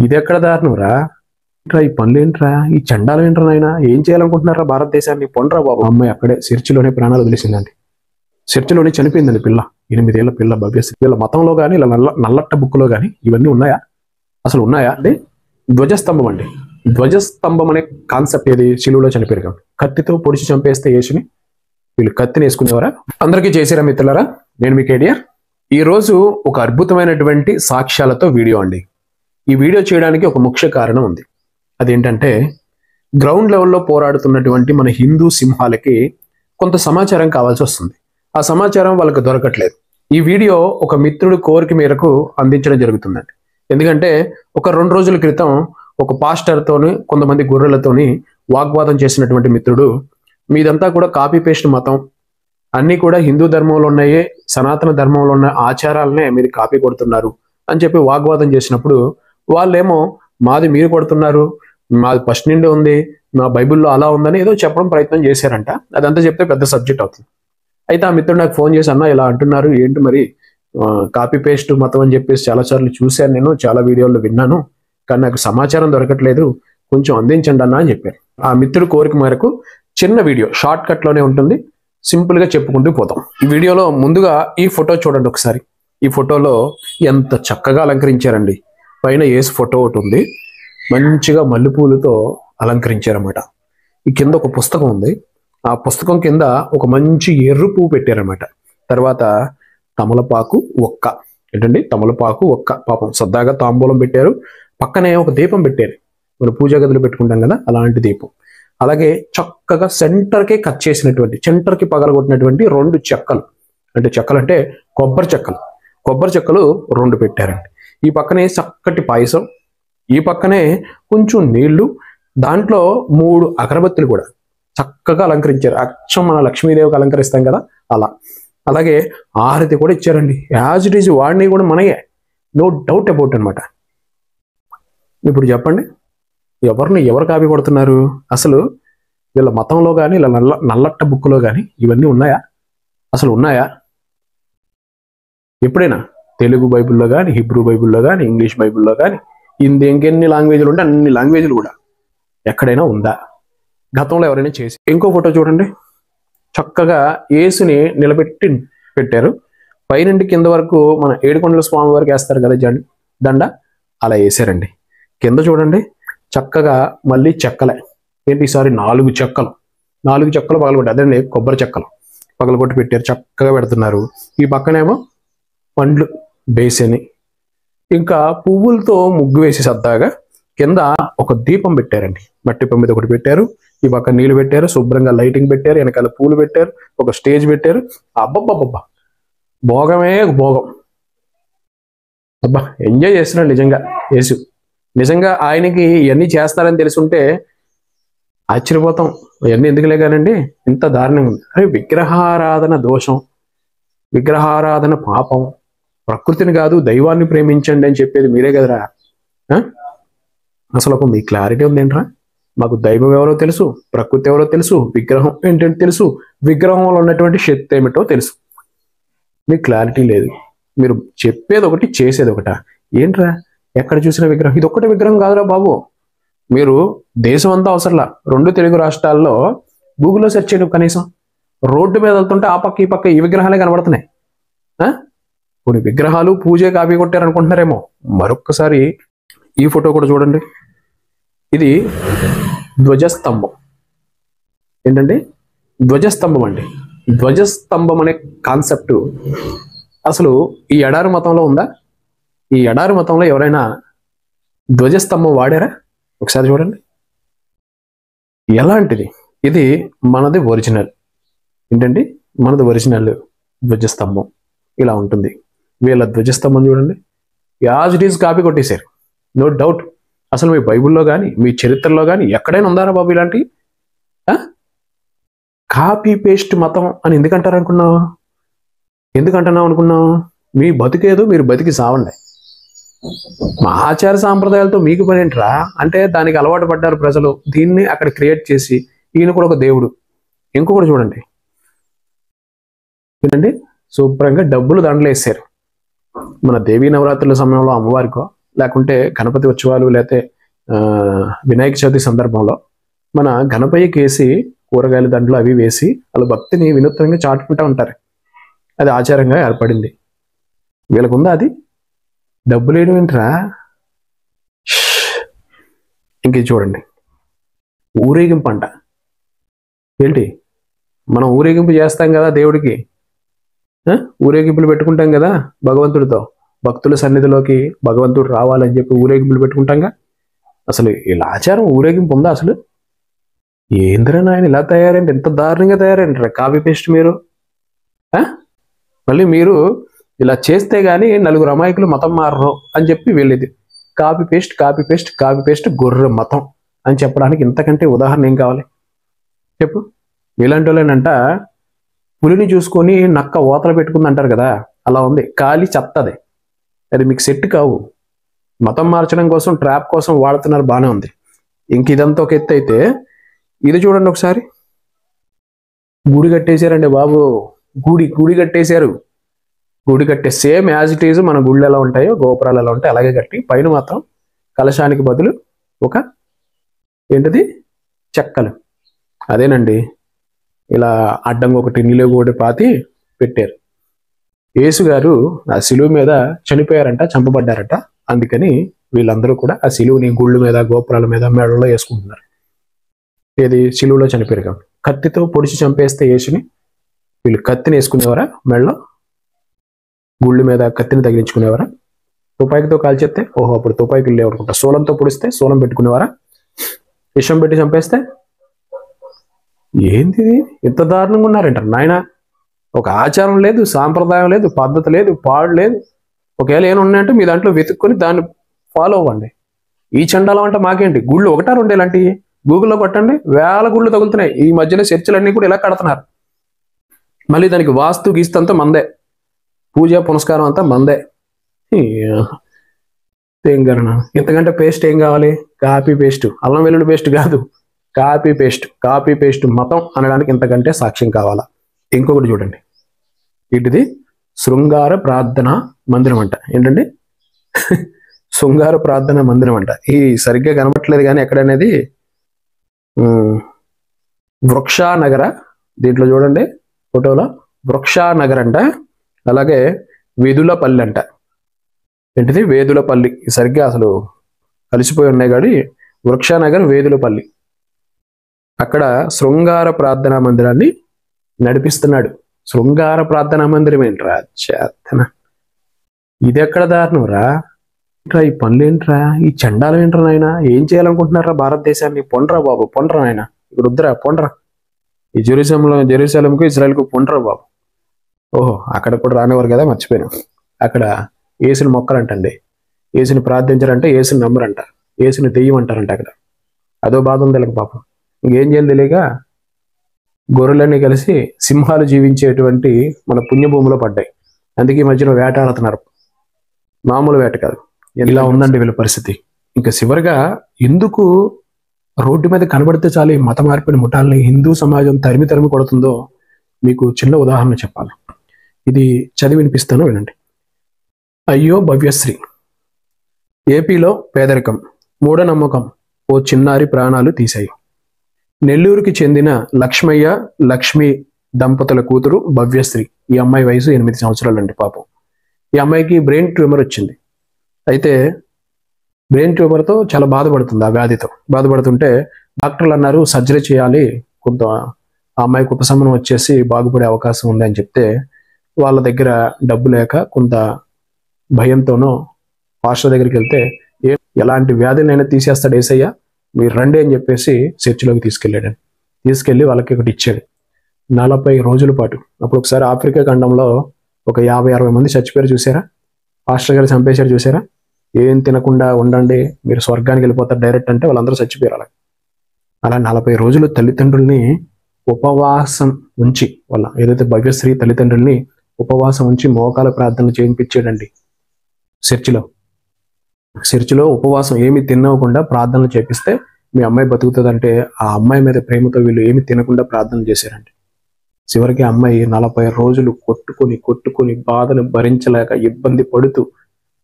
ఇది ఎక్కడ దారుణంరా? ఈ పనులు ఏంట్రా? ఈ చండాలం ఏంట్రా? నాయన ఏం చేయాలనుకుంటున్నారా భారతదేశాన్ని? పొండ్రా బాబు. అమ్మాయి అక్కడే చర్చిలోనే ప్రాణాలు వదిలేసిందండి. చర్చిలోనే చనిపోయిందండి పిల్ల. 8 ఏళ్ల పిల్ల భవ్యశ్రీ. వీళ్ళ మతంలో కానీ ఇలా నల్లట్ట బుక్లో కానీ ఇవన్నీ ఉన్నాయా? అసలు ఉన్నాయా అంటే ధ్వజస్తంభం అండి. ధ్వజస్తంభం అనే కాన్సెప్ట్ ఏది? శిలువలో చనిపోయారు కాబట్టి కత్తితో పొడిచి చంపేస్తే యేసుని వీళ్ళు కత్తిని వేసుకునేవారా? అందరికీ చేసారా మిత్రులారా? నేను మీ కేడిఆర్. ఈరోజు ఒక అద్భుతమైనటువంటి సాక్ష్యాలతో వీడియో అండి. ఈ వీడియో చేయడానికి ఒక ముఖ్య కారణం ఉంది. అదేంటంటే గ్రౌండ్ లెవెల్లో పోరాడుతున్నటువంటి మన హిందూ సింహాలకి కొంత సమాచారం కావాల్సి వస్తుంది. ఆ సమాచారం వాళ్ళకి దొరకట్లేదు. ఈ వీడియో ఒక మిత్రుడు కోరిక మేరకు అందించడం జరుగుతుందండి. ఎందుకంటే ఒక 2 రోజుల క్రితం ఒక పాస్టర్తోని కొంతమంది గొర్రెలతోని వాగ్వాదం చేసినటువంటి మిత్రుడు, మీదంతా కూడా కాపీ పేస్ట్ మతం, అన్నీ కూడా హిందూ ధర్మంలో ఉన్నాయే, సనాతన ధర్మంలో ఉన్న ఆచారాలనే మీరు కాపీ కొడుతున్నారు అని చెప్పి వాగ్వాదం చేసినప్పుడు వాళ్ళేమో మాది మీరు కొడుతున్నారు, మాది ఫస్ట్ నుండి ఉంది, మా బైబిల్లో అలా ఉందని ఏదో చెప్పడం ప్రయత్నం చేశారంట. అదంతా చెప్తే పెద్ద సబ్జెక్ట్ అవుతుంది. అయితే ఆ మిత్రుడు నాకు ఫోన్ చేసి, అన్న ఇలా అంటున్నారు ఏంటి మరి, కాపీ పేస్ట్ మతం అని చెప్పేసి చాలాసార్లు చూశాను, నేను చాలా వీడియోల్లో విన్నాను, కానీ నాకు సమాచారం దొరకట్లేదు, కొంచెం అందించండి అన్న అని చెప్పారు. ఆ మిత్రుడు కోరిక మేరకు చిన్న వీడియో షార్ట్ కట్లోనే ఉంటుంది, సింపుల్గా చెప్పుకుంటూ పోతాం. ఈ వీడియోలో ముందుగా ఈ ఫోటో చూడండి ఒకసారి. ఈ ఫోటోలో ఎంత చక్కగా అలంకరించారండి. పైన యేసు ఫోటో ఒకటి ఉంది, మంచిగా మల్లెపూలతో అలంకరించారన్నమాట. ఈ కింద ఒక పుస్తకం ఉంది, ఆ పుస్తకం కింద ఒక మంచి ఎర్ర పువ్వు పెట్టారన్నమాట. తర్వాత తమలపాకు ఒక్క, ఏంటండి తమలపాకు ఒక్క, పాపం సరదాగా తాంబూలం పెట్టారు. పక్కనే ఒక దీపం పెట్టారు, మనం పూజా గదిలో పెట్టుకుంటాం కదా అలాంటి దీపం. అలాగే చక్కగా సెంటర్కే కట్ చేసినటువంటి, సెంటర్కి పగలగొట్టినటువంటి 2 చెక్కలు, అంటే చెక్కలు అంటే కొబ్బరి చెక్కలు 2 పెట్టారండి. ఈ పక్కనే చక్కటి పాయసం, ఈ పక్కనే కొంచెం నీళ్లు, దాంట్లో 3 అగరబత్తులు కూడా చక్కగా అలంకరించారు. అచ్చం మన లక్ష్మీదేవికి అలంకరిస్తాం కదా అలా. అలాగే ఆరతి కూడా ఇచ్చారండి. యాజ్ ఇట్ ఈజ్ వాడిని కూడా మనయే, నో డౌట్ అబౌట్ అనమాట. ఇప్పుడు చెప్పండి, ఎవరు కాపీ కొడుతున్నారు? అసలు వీళ్ళ మతంలో కానీ ఇలా నల్లట్ట బుక్లో కానీ ఇవన్నీ ఉన్నాయా? అసలు ఉన్నాయా? ఎప్పుడైనా తెలుగు బైబిల్లో కానీ, హిబ్రూ బైబిల్లో కానీ, ఇంగ్లీష్ బైబిల్లో కానీ, హిందీ, ఇంకెన్ని లాంగ్వేజ్లు ఉంటే అన్ని లాంగ్వేజ్లు కూడా ఎక్కడైనా ఉందా? గతంలో ఎవరైనా చేసి? ఇంకో ఫోటో చూడండి, చక్కగా యేసుని నిలబెట్టి పెట్టారు. పైనుండి కింద వరకు మన ఏడుకొండల స్వామి వారికి వేస్తారు కదా దండ, అలా వేసారండి. కింద చూడండి చక్కగా మళ్ళీ చెక్కలే, ఏంటి ఈసారి 4 చెక్కలు పగలగొట్టి, అదండి కొబ్బరి చెక్కలు పగలగొట్టి పెట్టారు, చక్కగా పెడుతున్నారు. ఈ పక్కనేమో పండ్లు బేసని, ఇంకా పువ్వులతో ముగ్గు వేసి సరదాగా కింద ఒక దీపం పెట్టారండి. మట్టి పొమ్మిది ఒకటి పెట్టారు, ఈ పక్క నీళ్లు పెట్టారు, శుభ్రంగా లైటింగ్ పెట్టారు, వెనకాల పూలు పెట్టారు, ఒక స్టేజ్ పెట్టారు. అబ్బబ్బబ్బబ్బా, భోగమే భోగం. అబ్బా, ఎంజాయ్ చేస్తున్నాడు నిజంగా యేసు. నిజంగా ఆయనకి ఇవన్నీ చేస్తారని తెలుసుంటే ఆశ్చర్యపోతాం. ఇవన్నీ ఎందుకులే కానండి, ఇంత దారుణంగా ఉంది. అరే, విగ్రహారాధన దోషం, విగ్రహారాధన పాపం, ప్రకృతిని కాదు దైవాన్ని ప్రేమించండి అని చెప్పేది మీరే కదరా. అసలు ఒక మీ క్లారిటీ ఉందేంట్రా? మాకు దైవం ఎవరో తెలుసు, ప్రకృతి ఎవరో తెలుసు, విగ్రహం ఏంటంటే తెలుసు, విగ్రహంలో ఉన్నటువంటి శక్తి ఏమిటో తెలుసు. మీకు క్లారిటీ లేదు. మీరు చెప్పేది ఒకటి, చేసేది ఒకట. ఏంట్రా ఎక్కడ చూసిన విగ్రహం? ఇది ఒక్కటే విగ్రహం కాదురా బాబు. మీరు దేశం అంతా అవసరంలా, 2 తెలుగు రాష్ట్రాల్లో గూగుల్లో సెర్చ్ చేయడం, కనీసం రోడ్డు మీద వెళ్తుంటే ఆ పక్క ఈ పక్క ఈ విగ్రహాలే కనబడుతున్నాయి. కొన్ని విగ్రహాలు పూజే కాపీ కొట్టారనుకుంటున్నారేమో. మరొక్కసారి ఈ ఫోటో కూడా చూడండి. ఇది ధ్వజస్తంభం. ఏంటంటే ధ్వజస్తంభం అండి. ధ్వజస్తంభం అనే కాన్సెప్ట్ అసలు ఈ ఎడారి మతంలో ఉందా? ఈ ఎడారి మతంలో ఎవరైనా ధ్వజస్తంభం వాడారా? ఒకసారి చూడండి ఎలాంటిది. ఇది మనది ఒరిజినల్. ఏంటండి మనది ఒరిజినల్ ధ్వజస్తంభం ఇలా ఉంటుంది. వీళ్ళ ధ్వజస్తంభం చూడండి, యాజ్ ఇట్ ఈజ్ కాపీ కొట్టేశారు, నో డౌట్. అసలు మీ బైబిల్లో కానీ, మీ చరిత్రలో కానీ ఎక్కడైనా ఉందారా బాబు ఇలాంటి? కాపీ పేస్ట్ మతం అని ఎందుకంటారు అనుకున్నావు? మీ బతికేదో మీరు బతికి సావండి. మా ఆచార సాంప్రదాయాలతో మీకు పని ఏంట్రా అంటే దానికి అలవాటు పడ్డారు ప్రజలు. దీన్ని అక్కడ క్రియేట్ చేసి ఈయన కూడా ఒక దేవుడు. ఇంకొకటి చూడండి, శుభ్రంగా డబ్బులు దండలు వేసారు. మన దేవీ నవరాత్రుల సమయంలో అమ్మవారికో లేకుంటే గణపతి ఉత్సవాలు, లేకపోతే వినాయక చవితి సందర్భంలో మన గణపయ్యకి వేసి కూరగాయల దండలు అవి వేసి వాళ్ళ భక్తిని వినూత్నంగా చాటుకుంటూ ఉంటారు. అది ఆచారంగా ఏర్పడింది. వీళ్ళకుందా అది? డబ్బులు వేయడం ఏంట్రా? ఇంక చూడండి, ఊరేగింపు అంట. ఏంటి, మనం ఊరేగింపు చేస్తాం కదా దేవుడికి, ఊరేగింపులు పెట్టుకుంటాం కదా భగవంతుడితో, భక్తుల సన్నిధిలోకి భగవంతుడు రావాలని చెప్పి ఊరేగింపులు పెట్టుకుంటాంగా. అసలు ఇలా ఆచారం ఊరేగింపు ఉందా అసలు? ఏంద్రా నాయన ఇలా తయారండి, ఎంత దారుణంగా తయారంటారా కాపీ పేస్ట్ మీరు. మళ్ళీ మీరు ఇలా చేస్తే గానీ నలుగురు అమాయకులు మతం మారరు అని చెప్పి వెళ్ళేది copy paste copy paste copy paste గొర్రె మతం అని చెప్పడానికి ఇంతకంటే ఉదాహరణ ఏం కావాలి చెప్పు? ఇలాంటి వాళ్ళేనంట పులిని చూసుకొని నక్క ఓతలు పెట్టుకుంది అంటారు కదా, అలా ఉంది. ఖాళీ చెత్తది, అది మీకు సెట్ కావు. మతం మార్చడం కోసం, ట్రాప్ కోసం వాడుతున్నారు, బాగానే ఉంది. ఇంక ఇదంతా ఒక ఎత్తు అయితే, ఇది చూడండి ఒకసారి. గుడి కట్టేశారండి బాబు, గుడి కట్టేశారు. గుడి కట్టే సేమ్ యాజ్ ఇట్ ఈజ్ మన గుళ్ళు ఎలా ఉంటాయో, గోపురాలు ఎలా ఉంటాయో అలాగే కట్టి పైన మాత్రం కలశానికి బదులు ఒక ఏంటిది చెక్కలు, అదేనండి ఇలా అడ్డంగా ఒకటి నిలువు ఒకటి పాతి పెట్టారు. యేసు గారు ఆ సిలువు మీద చనిపోయారంట, చంపబడ్డారట. అందుకని వీళ్ళందరూ కూడా ఆ సిలువుని గుళ్ళ మీద, గోపురాల మీద, మెడలో వేసుకుంటున్నారు. ఏది సిలువులో చనిపోయారు కాబట్టి. కత్తితో పొడిచి చంపేస్తే యేసుని వీళ్ళు కత్తిని వేసుకునేవారా మెడలో? గుళ్ళు మీద కత్తిని తగిలించుకునేవారా? తుపాయికితో కాల్చేస్తే ఓహో అప్పుడు తుపాయికి లేవు అనుకుంటా. సోలంతో పొడిస్తే సోలం పెట్టుకునేవారా? విషం పెట్టి చంపేస్తే? ఏంది ఇంత దారుణంగా ఉన్నారంటారు నాయన. ఒక ఆచారం లేదు, సాంప్రదాయం లేదు, పద్ధతి లేదు, పాడు లేదు. ఒకవేళ ఏమైనా ఉన్నాయంటే మీ దాంట్లో వెతుక్కొని దాన్ని ఫాలో అవ్వండి. ఈ చండాలం అంటే మాకేంటి? గుళ్ళు ఒకటా రెండే ఇలాంటివి గూగుల్లో కొట్టండి, వేల గుళ్ళు తగులుతున్నాయి. ఈ మధ్యన చర్చలన్నీ కూడా ఇలా కడుతున్నారు. మళ్ళీ దానికి వాస్తు గీస్తు అంతా మందే, పూజ పునస్కారం అంతా మందే. ఏం కారణం? ఇంతకంటే పేస్ట్ ఏం కావాలి? కాపీ పేస్ట్, అల్లం వెల్లుల్లి పేస్ట్ కాదు, కాపీ పేస్ట్. కాపీ పేస్ట్ మతం అనడానికి ఇంతకంటే సాక్ష్యం కావాలా? ఇంకొకటి చూడండి, ఇటుది శృంగార ప్రార్థన మందిరం అంట. ఏంటండి? శృంగార ప్రార్థన మందిరం అంట. ఈ సరిగ్గా కనబట్టలేదు కానీ ఎక్కడనేది వృక్షానగర, దీంట్లో చూడండి ఫోటోలో వృక్షానగర్ అంట. అలాగే వేదులపల్లి అంట. ఏంటిది? వేదులపల్లి. సరిగ్గా అసలు కలిసిపోయి ఉన్నాయి కానీ వృక్షానగర్, వేదులపల్లి. అక్కడ శృంగార ప్రార్థనా మందిరాన్ని నడిపిస్తున్నాడు. శృంగార ప్రార్థనా మందిరం ఏంట్రా చేతన? ఇది ఎక్కడ దారుణం రా? ఈ పనులు ఏంట్రా? ఈ చండాలం ఏంట్రా నాయన? ఏం చేయాలనుకుంటున్నారా భారతదేశాన్ని? పొండ్రా బాబు, పొండ్రా నాయన. ఇక్కడ వద్దురా, పొండ్రా. ఈ జెరూసలంకు ఇజ్రాయెల్కు పొండ్రా బాబు. ఓహో అక్కడ కూడా రానివారు కదా, మర్చిపోయాను. అక్కడ యేసుని మొక్కలంటండి, యేసుని ప్రార్థించారంటే యేసుని నమ్మరంట, యేసుని దెయ్యం అంటారంట. అక్కడ అదో బాధ ఉంది వీళ్ళకి పాపం. ఇంకేం చేయాలి తెలియక గొర్రెలన్నీ కలిసి సింహాలు జీవించేటువంటి మన పుణ్యభూమిలో పడ్డాయి. అందుకే ఈ మధ్యలో వేటాడుతున్నారు, మామూలు వేట కాదు. ఇలా ఉందండి వీళ్ళ పరిస్థితి. ఇంకా చివరిగా ఎందుకు రోడ్డు మీద కనబడితే చాలు ఈ మత మార్పిడి ముఠాలని హిందూ సమాజం తరిమి తరిమి కొడుతుందో మీకు చిన్న ఉదాహరణ చెప్పాలి. ఇది చదివి వినిపిస్తాను, వినండి. అయ్యో భవ్యశ్రీ, ఏపీలో పేదరికం, మూఢనమ్మకం ఓ చిన్నారి ప్రాణాలు తీశాయి. నెల్లూరుకి చెందిన లక్ష్మయ్య, లక్ష్మి దంపతుల కూతురు భవ్యశ్రీ. ఈ అమ్మాయి వయసు 8 సంవత్సరాలండి పాపం. ఈ అమ్మాయికి బ్రెయిన్ ట్యూమర్ వచ్చింది. అయితే బ్రెయిన్ ట్యూమర్తో చాలా బాధపడుతుంది. ఆ వ్యాధితో బాధపడుతుంటే డాక్టర్లు అన్నారు సర్జరీ చేయాలి, కొంత ఆ అమ్మాయికి ఉపశమనం వచ్చేసి బాగుపడే అవకాశం ఉంది అని చెప్తే వాళ్ళ దగ్గర డబ్బు లేక కొంత భయంతోనో పాస్టర్ దగ్గరికి వెళ్తే ఎలాంటి వ్యాధినైనా తీసేస్తాడు యేసయ్య, మీరు రండి అని చెప్పేసి చర్చిలోకి తీసుకెళ్ళాడు. తీసుకెళ్ళి వాళ్ళకి ఒకటి ఇచ్చాడు 40 రోజుల పాటు. అప్పుడు ఒకసారి ఆఫ్రికా ఖండంలో ఒక 50-60 మంది చచ్చిపోయారు చూసారా? పాస్టర్ గారు చంపేశారు చూసారా? ఏం తినకుండా ఉండండి మీరు స్వర్గానికి వెళ్ళిపోతారు డైరెక్ట్ అంటే వాళ్ళందరూ చచ్చిపోయారు. అలా 40 రోజులు తల్లిదండ్రుల్ని ఉపవాసం ఉంచి, వాళ్ళ ఏదైతే భవ్యశ్రీ తల్లిదండ్రుల్ని ఉపవాసం ఉంచి మోకాల ప్రార్థనలు చేయించాడండి చర్చిలో ఉపవాసం ఏమి తినకుండా ప్రార్థనలు చేపిస్తే మీ అమ్మాయి బతుకుతుందంటే ఆ అమ్మాయి మీద ప్రేమతో వీళ్ళు ఏమి తినకుండా ప్రార్థన చేశారండి. చివరికి అమ్మాయి 40 రోజులు కొట్టుకొని బాధను భరించలేక ఇబ్బంది పడుతూ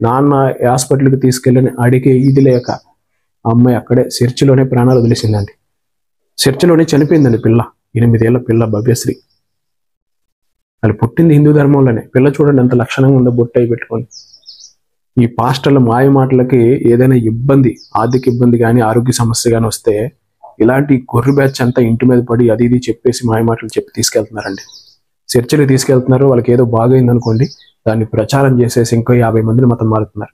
నాన్న హాస్పిటల్కి తీసుకెళ్ళని అడిగే ఇది లేక ఆ అమ్మాయి అక్కడే చర్చిలోనే ప్రాణాలు వదిలేసిందండి. చర్చిలోనే చనిపోయిందండి పిల్ల. 8 ఏళ్ల పిల్ల భవ్యశ్రీ. అది పుట్టింది హిందూ ధర్మంలోనే. పిల్ల చూడండి ఎంత లక్షణంగా ఉందో, బొట్టు అయి పెట్టుకొని. ఈ పాస్టర్ల మాయ మాటలకి ఏదైనా ఇబ్బంది, ఆర్థిక ఇబ్బంది కానీ, ఆరోగ్య సమస్య కానీ వస్తే ఇలాంటి గొర్రె బ్యాచ్ అంతా ఇంటి మీద పడి అది ఇది చెప్పేసి మాయ మాటలు చెప్పి తీసుకెళ్తున్నారండి. చర్చికి తీసుకెళ్తున్నారు. వాళ్ళకి ఏదో బాగైంది అనుకోండి, దాన్ని ప్రచారం చేసేసి ఇంకో 50 మందిని మతం మారుతున్నారు.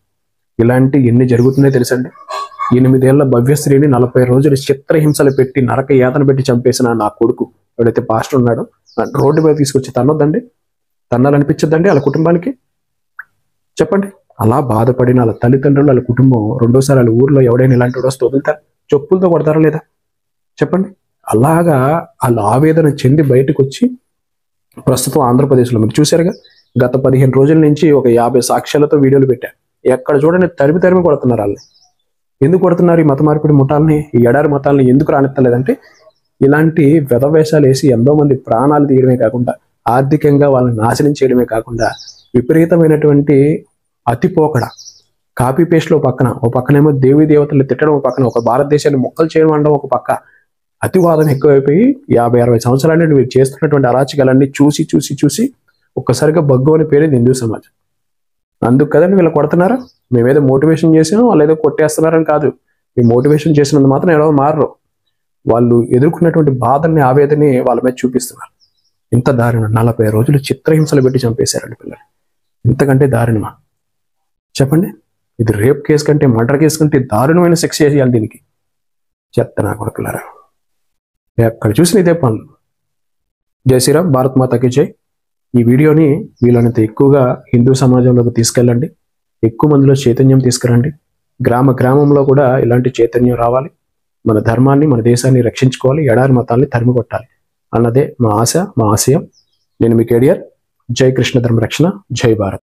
ఇలాంటి ఎన్ని జరుగుతున్నాయో తెలుసండి. 8 ఏళ్ల భవ్యశ్రీని 40 రోజులు చిత్రహింసలు పెట్టి నరక యాతన పెట్టి చంపేసిన నా కొడుకు ఎవడైతే పాస్టర్ ఉన్నాడో రోడ్డు మీద తీసుకొచ్చి తన్నొద్దండి, తన్నాలనిపించద్దండి వాళ్ళ కుటుంబానికి? చెప్పండి. అలా బాధపడిన వాళ్ళ తల్లిదండ్రులు, వాళ్ళ కుటుంబం రెండోసారి వాళ్ళ ఊర్లో ఎవడైనా ఇలాంటి వాడు వస్తే వదులుతారు? చెప్పులతో కొడతారా లేదా? చెప్పండి. అలాగా వాళ్ళు ఆవేదన చెంది బయటకు వచ్చి ప్రస్తుతం ఆంధ్రప్రదేశ్లో మీరు చూశారుగా, గత 15 రోజుల నుంచి ఒక 50 సాక్ష్యాలతో వీడియోలు పెట్టారు. ఎక్కడ చూడండి తరిమి తరిమి కొడుతున్నారు వాళ్ళని. ఎందుకు కొడుతున్నారు? ఈ మత మార్పిడి ముఠాలని, ఈ ఎడారి మతాలని ఎందుకు రానిత్తలేదంటే ఇలాంటి వెధవేషాలు వేసి ఎంతో మంది ప్రాణాలు తీయడమే కాకుండా, ఆర్థికంగా వాళ్ళని నాశనం చేయడమే కాకుండా, విపరీతమైనటువంటి అతిపోకడ, కాపీ పేస్ట్లో ఓ పక్కనేమో దేవీ దేవతలు తిట్టడం, ఒక పక్కన ఒక భారతదేశాన్ని మొక్కలు చేయడం అనడం, ఒక పక్క అతివాదం ఎక్కువైపోయి 50-60 సంవత్సరాల నుండి మీరు చేస్తున్నటువంటి అరాచకాలన్నీ చూసి చూసి చూసి ఒక్కసారిగా బగ్గు అని పేరేది హిందూ సమాజం. అందుకు కదండి వీళ్ళు కొడుతున్నారు. మేమేదో మోటివేషన్ చేసాం, వాళ్ళు ఏదో కొట్టేస్తున్నారని కాదు. ఈ మోటివేషన్ చేసినంత మాత్రం ఎవరో మారరు. వాళ్ళు ఎదుర్కొన్నటువంటి బాధల్ని, ఆవేదనని వాళ్ళ మీద చూపిస్తున్నారు. ఇంత దారుణం. 40 రోజులు చిత్రహింసలు పెట్టి చంపేశారండి పిల్లలు. ఇంతకంటే దారుణమా? చెప్పండి. ఇది రేప్ కేసు కంటే, మర్డర్ కేసు కంటే దారుణమైన శిక్ష చేయాలి దీనికి. చెత్త నా కొడుకులారా, ఎక్కడ చూసిన ఇదే పనులు. జై శ్రీరామ్, భారత్ మాతాకి జై. ఈ వీడియోని వీలైనంత ఎక్కువగా హిందూ సమాజంలోకి తీసుకెళ్ళండి. ఎక్కువ మందిలో చైతన్యం తీసుకురండి. గ్రామంలో కూడా ఇలాంటి చైతన్యం రావాలి. మన ధర్మాన్ని, మన దేశాన్ని రక్షించుకోవాలి, ఎడారి మతాల్ని తరిమి కొట్టాలి అన్నదే మా ఆశ, మా ఆశయం. నేను మీ కేడియర్. జై కృష్ణ ధర్మ రక్షణ, జై భారత్.